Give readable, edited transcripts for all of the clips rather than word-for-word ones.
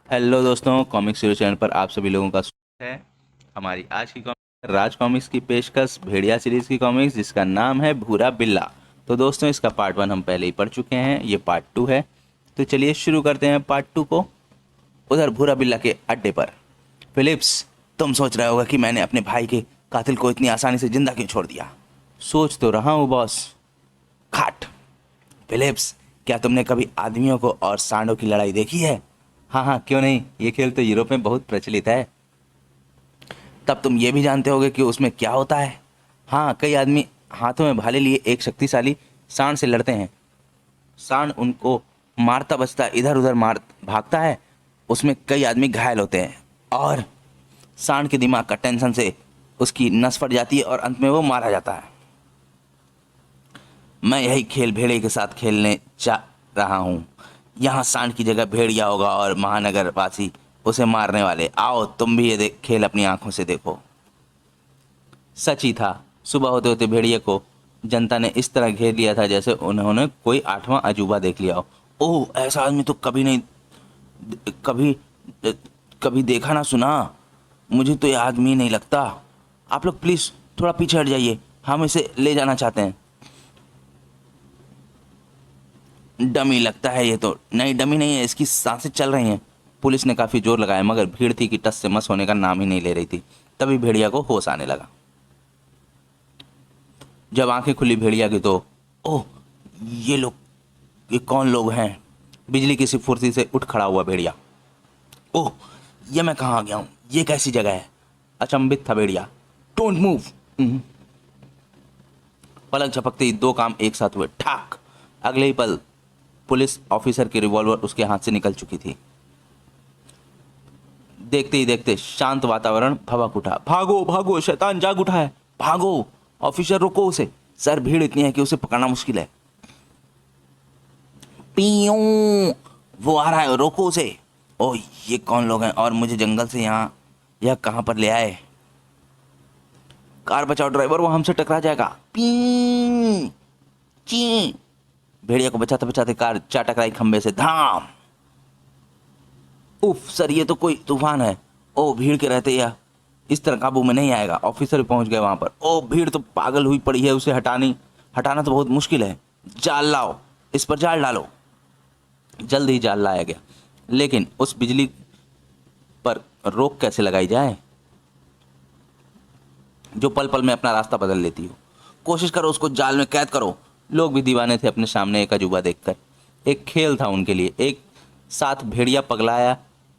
Hello दोस्तों, comic series channel पर आप सभी लोगों का स्वागत है। हमारी आज की कॉमिक राज कॉमिक्स की पेशकश भेड़िया सीरीज की कॉमिक्स जिसका नाम है भूरा बिल्ला। तो दोस्तों, इसका पार्ट 1 हम पहले ही पढ़ चुके हैं, ये पार्ट 2 है। तो चलिए शुरू करते हैं पार्ट 2 को। उधर भूरा बिल्ला के अड्डे पर फिलिप्स, तुम सोच रहे होगा कि मैंने अपने भाई के कातिल को इतनी आसानी से जिंदा क्यों छोड़ दिया। सोच तो रहा हूँ बॉस। खाट। फिलिप्स, क्या तुमने कभी आदमियों को और सांडों की लड़ाई देखी है? हाँ हाँ, क्यों नहीं, ये खेल तो यूरोप में बहुत प्रचलित है। तब तुम ये भी जानते होगे कि उसमें क्या होता है। हाँ, कई आदमी हाथों में भाले लिए एक शक्तिशाली सांड से लड़ते हैं। सांड उनको मारता बचता इधर उधर मार भागता है। उसमें कई आदमी घायल होते हैं और सांड के दिमाग का टेंशन से उसकी नस फट जाती है और अंत में वो मारा जाता है। मैं यही खेल भेड़िए के साथ खेलने जा रहा हूँ। यहाँ सांड की जगह भेड़िया होगा और महानगर वासी उसे मारने वाले। आओ तुम भी ये खेल अपनी आंखों से देखो। सच ही था। सुबह होते होते भेड़िए को जनता ने इस तरह घेर लिया था जैसे उन्होंने कोई आठवां अजूबा देख लिया हो। ओह, ऐसा आदमी तो कभी नहीं, कभी कभी देखा ना सुना। मुझे तो ये आदमी नहीं लगता। आप लोग प्लीज़ थोड़ा पीछे हट जाइए, हम इसे ले जाना चाहते हैं। डमी लगता है ये तो। नहीं, डमी नहीं है, इसकी सांसें चल रही हैं। पुलिस ने काफ़ी जोर लगाया मगर भीड़ थी कि टस से मस होने का नाम ही नहीं ले रही थी। तभी भेड़िया को होश आने लगा। जब आंखें खुली भेड़िया की तो ओह, ये लोग, ये कौन लोग हैं? बिजली की सी फुर्ती से उठ खड़ा हुआ भेड़िया। ओह, ये मैं कहाँ आ गया हूँ? ये कैसी जगह है? अचंभित था भेड़िया। Don't move. पलक झपकते ही दो काम एक साथ हुए। ठाक। अगले ही पल पुलिस ऑफिसर की रिवॉल्वर उसके हाथ से निकल चुकी थी। देखते ही देखते शांत वातावरण भभक उठा। भागो भागो, शैतान जाग उठा है, भागो। ऑफिसर रोको उसे, सर भीड़ इतनी है कि उसे पकड़ना मुश्किल है। पीयू, वो आ रहा है, रोको उसे। ओह, ये कौन लोग हैं और मुझे जंगल से यहाँ यह कहाँ पर ले आए? कार बचाओ ड्राइवर, वो हमसे टकरा जाएगा। पी ची। भेड़िया को बचाते बचाते कार जा टकराई खंबे से। धाम। उफ सर, ये तो कोई तूफान है। ओ, भीड़ के रहते या इस तरह काबू में नहीं आएगा। ऑफिसर पहुंच गए वहां पर। ओ, भीड़ तो पागल हुई पड़ी है, उसे हटाना तो बहुत मुश्किल है। जाल लाओ, इस पर जाल डालो। जल्द ही जाल लाया गया, लेकिन उस बिजली पर रोक कैसे लगाई जाए जो पल पल में अपना रास्ता बदल लेती हो? कोशिश करो उसको जाल में कैद करो। लोग भी दीवाने थे अपने सामने एक अजूबा देखकर। एक खेल था उनके लिए। एक साथ भेड़िया पगलाया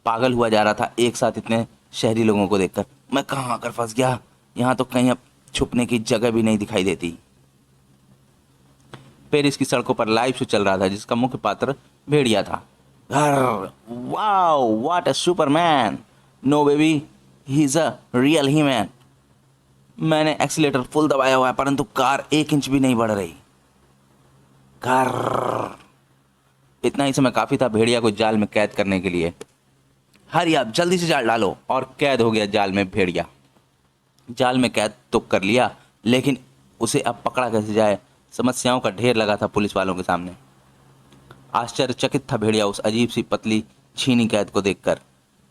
पागल हुआ जा रहा था, एक साथ इतने शहरी लोगों को देखकर। मैं कहाँ आकर फंस गया? यहाँ तो कहीं अब छुपने की जगह भी नहीं दिखाई देती। पेरिस की सड़कों पर लाइव शो चल रहा था जिसका मुख्य पात्र भेड़िया था। Wow, what a superman. No baby, he is a real he man. मैंने एक्सीलेटर फुल दबाया हुआ है परंतु कार 1 इंच भी नहीं बढ़ रही। कार। इतना ही समय काफी था भेड़िया को जाल में कैद करने के लिए। हरी आप, जल्दी से जाल डालो। और कैद हो गया जाल में भेड़िया। जाल में कैद तो कर लिया, लेकिन उसे अब पकड़ा कैसे जाए? समस्याओं का ढेर लगा था पुलिस वालों के सामने। आश्चर्यचकित था भेड़िया उस अजीब सी पतली छीनी कैद को देखकर।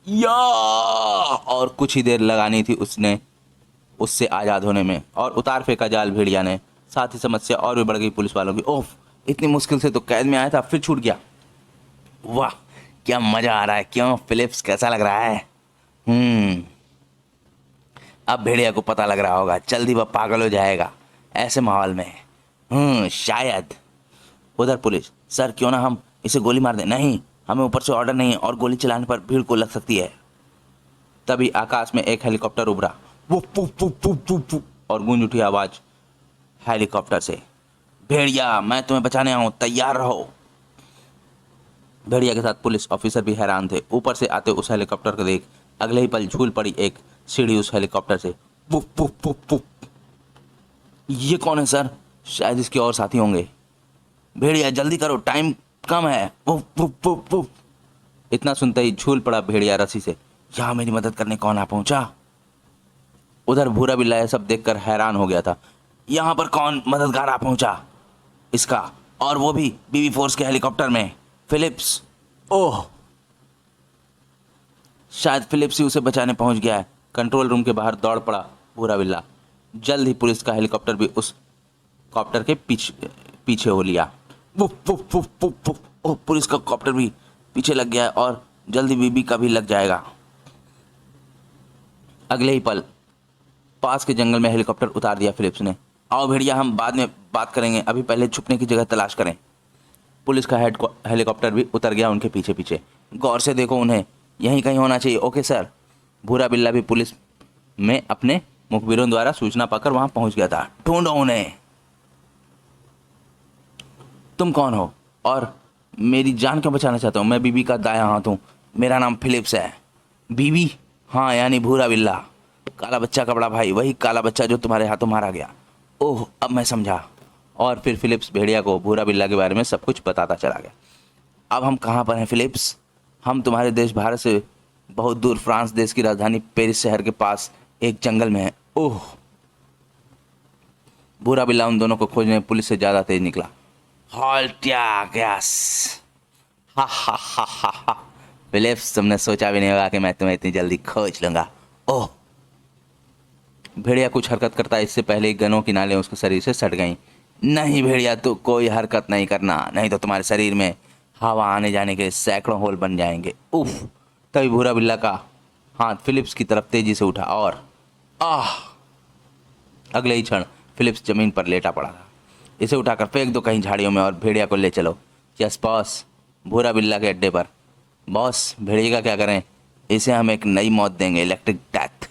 या, और कुछ ही देर लगानी थी उसने उससे आज़ाद होने में, और उतार फेंका जाल भेड़िया ने। साथ ही समस्या और भी बढ़ गई पुलिस वालों की। ओफ, इतनी मुश्किल से तो कैद में आया था, फिर छूट गया। वाह, क्या मजा आ रहा है। क्यों फिलिप्स, कैसा लग रहा है? अब भेड़िया को पता लग रहा होगा, जल्दी वह पागल हो जाएगा ऐसे माहौल में। शायद। उधर पुलिस, सर क्यों ना हम इसे गोली मार दें? नहीं, हमें ऊपर से ऑर्डर नहीं है और गोली चलाने पर भीड़ को लग सकती है। तभी आकाश में एक हेलीकॉप्टर उभरा। वो पु पु पु पु पु, और गूंज उठी आवाज हेलीकॉप्टर से। भेड़िया, मैं तुम्हें बचाने आऊं, तैयार रहो। भेड़िया के साथ पुलिस ऑफिसर भी हैरान थे। ऊपर से आते उस हेलीकॉप्टर को देख अगले ही पल झूल पड़ी एक सीढ़ी उस हेलीकॉप्टर से। Puff puff puff puff. ये कौन है सर? शायद इसके और साथी होंगे। भेड़िया जल्दी करो, टाइम कम है। Puff puff puff puff. इतना सुनते ही झूल पड़ा भेड़िया रस्सी से। यहाँ मेरी मदद करने कौन आ पहुंचा? उधर भूरा बिल्ला यह सब देखकर हैरान हो गया था। यहाँ पर कौन मददगार आ पहुंचा इसका, और वो भी बीबी फोर्स के हेलीकॉप्टर में। फिलिप्स। ओह, शायद फिलिप्स ही उसे बचाने पहुंच गया है। कंट्रोल रूम के बाहर दौड़ पड़ा भूरा बिल्ला। जल्द ही पुलिस का हेलीकॉप्टर भी उस कॉप्टर के पीछे पीछे हो लिया। Woof woof woof woof woof. Oh, police का कॉप्टर भी पीछे लग गया है और जल्दी बीबी का भी लग जाएगा। अगले ही पल पास के जंगल में हेलीकॉप्टर उतार दिया फिलिप्स ने। आओ भेड़िया, हम बाद में बात करेंगे, अभी पहले छुपने की जगह तलाश करें। पुलिस का हेलीकॉप्टर भी उतर गया उनके पीछे पीछे। गौर से देखो, उन्हें यहीं कहीं होना चाहिए। Okay sir. भूरा बिल्ला भी पुलिस में अपने मुखबिरों द्वारा सूचना पाकर वहां पहुंच गया था। ढूंढो उन्हें। तुम कौन हो और मेरी जान क्यों बचाना चाहते हो? मैं बीबी का दायां हाथ हूँ, मेरा नाम फिलिप्स है। बीबी? हाँ, यानी भूरा बिल्ला, काला बच्चा का बड़ा भाई, वही काला बच्चा जो तुम्हारे हाथों मारा गया। ओह, अब मैं समझा। और फिर फिलिप्स भेड़िया को भूरा बिल्ला के बारे में सब कुछ बताता चला गया। अब हम कहाँ पर हैं फिलिप्स? हम तुम्हारे देश भारत से बहुत दूर फ्रांस देश की राजधानी पेरिस शहर के पास एक जंगल में है। ओह। भूरा बिल्ला उन दोनों को खोजने पुलिस से ज़्यादा तेज निकला। हॉल्टिया गैस। हा हा हा हा हा। फिलिप्स, तुमने सोचा भी नहीं होगा कि मैं तुम्हें इतनी जल्दी खोज लूंगा। ओह। भेड़िया कुछ हरकत करता इससे पहले ही गनों की नालें उसके शरीर से सट गईं। नहीं भेड़िया, तो कोई हरकत नहीं करना, नहीं तो तुम्हारे शरीर में हवा आने जाने के सैकड़ों होल बन जाएंगे। उफ। तभी भूरा बिल्ला का हाथ फिलिप्स की तरफ तेजी से उठा और आह। अगले ही क्षण फिलिप्स जमीन पर लेटा पड़ा था। इसे उठाकर फेंक दो कहीं झाड़ियों में और भेड़िया को ले चलो। Yes boss. भूरा बिल्ला के अड्डे पर। बॉस, भेड़िया का क्या करें? इसे हम एक नई मौत देंगे, इलेक्ट्रिक डेथ।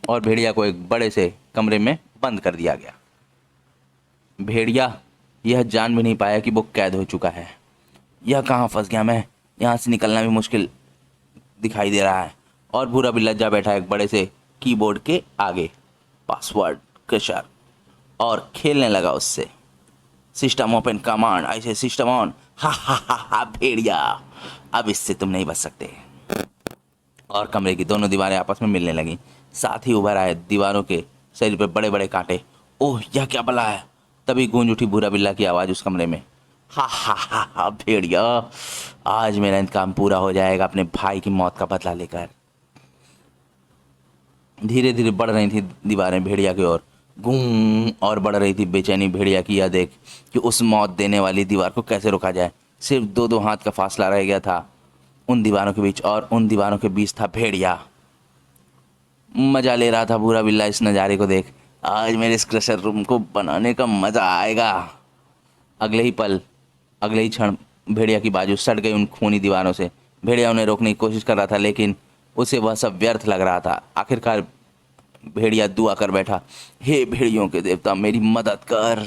और भेड़िया को एक बड़े से कमरे में बंद कर दिया गया। भेड़िया यह जान भी नहीं पाया कि वो कैद हो चुका है। यह कहाँ फंस गया मैं? यहाँ से निकलना भी मुश्किल दिखाई दे रहा है। और भूरा बिल्ला जा बैठा एक बड़े से कीबोर्ड के आगे, पासवर्ड क्रशर, और खेलने लगा उससे। सिस्टम ओपन कमांड, ऐसे सिस्टम ऑन। हा हा हा हा। भेड़िया, अब इससे तुम नहीं बच सकते। और कमरे की दोनों दीवारें आपस में मिलने लगीं। साथ ही उभर आए दीवारों के शरीर पर बड़े बड़े कांटे। ओह, यह क्या बला है? तभी गूंज उठी भूरा बिल्ला की आवाज़ उस कमरे में। हा हा हा हा। भेड़िया, आज मेरा इंतकाम पूरा हो जाएगा अपने भाई की मौत का बदला लेकर। धीरे धीरे बढ़ रही थी दीवारें भेड़िया की ओर। गूं, और बढ़ रही थी बेचैनी भेड़िया की यह देख कि उस मौत देने वाली दीवार को कैसे रोका जाए। सिर्फ दो दो हाथ का फासला रह गया था उन दीवारों के बीच, और उन दीवारों के बीच था भेड़िया। मजा ले रहा था भूरा बिल्ला इस नज़ारे को देख। आज मेरे इस क्रशर रूम को बनाने का मजा आएगा। अगले ही पल, अगले ही क्षण भेड़िया की बाजू सट गई उन खूनी दीवारों से। भेड़िया उन्हें रोकने की कोशिश कर रहा था, लेकिन उसे वह सब व्यर्थ लग रहा था। आखिरकार भेड़िया दुआ कर बैठा, हे भेड़ियों के देवता, मेरी मदद कर।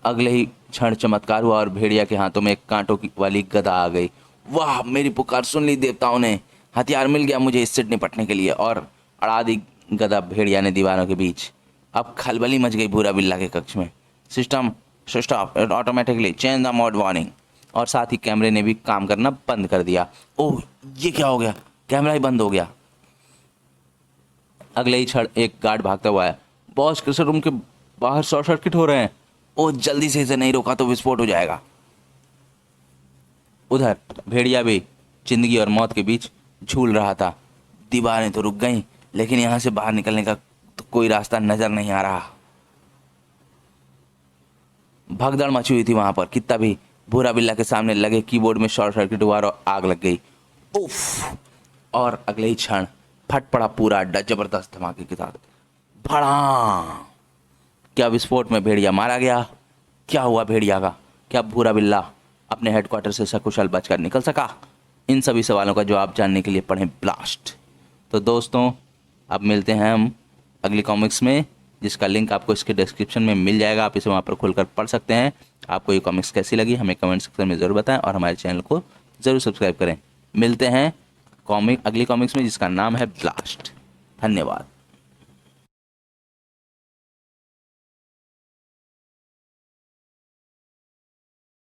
अगले ही क्षण चमत्कार हुआ और भेड़िया के हाथों में एक कांटों की वाली गदा आ गई। वाह, मेरी पुकार सुन ली देवताओं ने। हथियार मिल गया मुझे इससे निपटने के लिए। और अड़ा दी गदा भेड़िया ने दीवारों के बीच। अब खलबली मच गई भूरा बिल्ला के कक्ष में। System stop automatically change the mode warning. और साथ ही कैमरे ने भी काम करना बंद कर दिया। ओह, ये क्या हो गया? कैमरा ही बंद हो गया। अगले ही क्षण एक गार्ड भागता हुआ है। बॉस, क्रशर रूम के बाहर शॉर्ट सर्किट हो रहे हैं। ओह, जल्दी से इसे नहीं रोका तो विस्फोट हो जाएगा। उधर भेड़िया भी जिंदगी और मौत के बीच झूल रहा था। दीवारें तो रुक गईं, लेकिन यहाँ से बाहर निकलने का तो कोई रास्ता नजर नहीं आ रहा। भगदड़ मची हुई थी वहां पर। कितना भी भूरा बिल्ला के सामने लगे कीबोर्ड में शॉर्ट सर्किट हुआ और आग लग गई। उफ। और अगले ही क्षण फट पड़ा पूरा अड्डा जबरदस्त धमाके के साथ। भड़ा। क्या विस्फोट में भेड़िया मारा गया? क्या हुआ भेड़िया का? क्या भूरा बिल्ला अपने हेडक्वार्टर से सकुशल बचकर निकल सका? इन सभी सवालों का जवाब जानने के लिए पढ़ें ब्लास्ट। तो दोस्तों, अब मिलते हैं हम अगली कॉमिक्स में, जिसका लिंक आपको इसके डिस्क्रिप्शन में मिल जाएगा। आप इसे वहाँ पर खुलकर पढ़ सकते हैं। आपको ये कॉमिक्स कैसी लगी हमें कमेंट सेक्शन में ज़रूर बताएं और हमारे चैनल को ज़रूर सब्सक्राइब करें। मिलते हैं अगली कॉमिक्स में, जिसका नाम है ब्लास्ट। धन्यवाद।